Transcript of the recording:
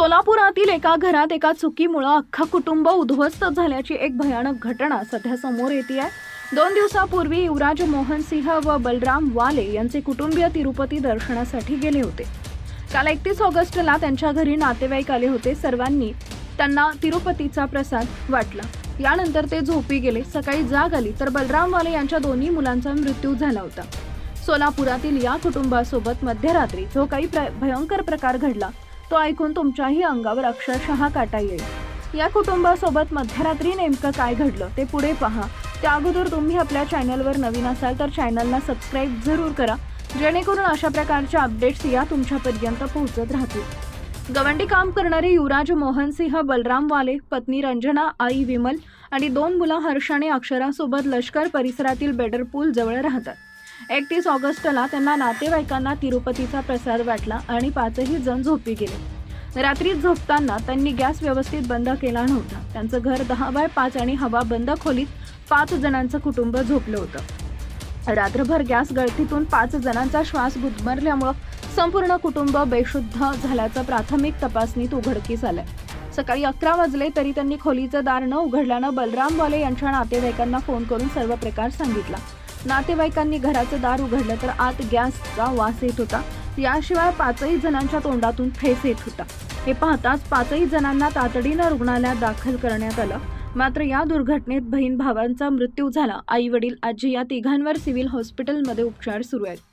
सोलापुरातील एका घरात एका चुकीमुळे अख्खा कुटुंब उद्ध्वस्त झाल्याची एक भयानक घटना सध्या समोर येते आहे। 2 दिवसापूर्वी युवराज मोहन सिंह व बलराम वाले यांचे कुटुंबीय तिरुपती दर्शनासाठी गेले होते। काल 31 ऑगस्टला त्यांच्या घरी नातेवाईक आले होते। सर्वांनी त्यांना तिरुपतीचा प्रसाद वाटला। यानंतर ते झोपी गेले। सकाळी जाग आली तर बलराम वाले यांच्या दोन्ही मुलांचा मृत्यू झाला होता। सोलापुरातील या कुटुंबासोबत मध्यरात्री जो काही भयंकर प्रकार घडला तो ऐकून तुमच्याही अंगावर अक्षरशः काटा येईल। या कुटुंबासोबत मध्यरात्री नेमकं काय घडलं ते पुढे पहा। त्या अगोदर तुम्ही आपल्या चॅनलवर नवीन असाल तर चॅनलला सबस्क्राइब जरूर करा, जेणेकरून अशा प्रकारच्या अपडेट्स या तुमच्यापर्यंत पोहोचत राहतील। गवंडी काम करणारे युवराज मोहन सिंह बलराम वाले, पत्नी रंजना, आई विमल आणि 2 मुलं हर्ष आणि अक्षरासोबत लष्कर परिसरातील बेडर पूल जवळ राहतात। 31 ऑगस्टला त्यांना नातेवाईकांना तिरुपतीचा प्रसाद वाटला आणि 5ही जण झोपी गेले। रात्री झोपताना त्यांनी गॅस व्यवस्थित बंद केला नव्हता। त्यांचं घर 10x5 आणि हवा बंद खोलीत 5 जणांचं कुटुंब झोपलं होतं। रात्रभर गॅस गळतीतून 5 जणांचा श्वास गुदमरल्यामुळे संपूर्ण कुटुंब बेशुद्ध झाल्याचं प्राथमिक तपासणीत उघडकीस आलंय। सकाळी 11 वाजले तरी त्यांनी खोलीचं दार न उघडल्यानं बलराम वाले यांच्या नातेवाईकांना फोन करून सर्व प्रकार सांगितला। नातेवाईकांनी घराचं दार उघडलं तर आत गॅसचा वास येत होता। याशिवाय 5ही जणांच्या तोंडातून फेस येत होता। हे पाहताच 5ही जणांना तातडीनं रुग्णालयात दाखल करण्यात आलं। मात्र या दुर्घटनेत बहीण भावांचा मृत्यू झाला। आई वडील आजी या तिघांवर सिव्हिल हॉस्पिटलमध्ये उपचार सुरू आहेत।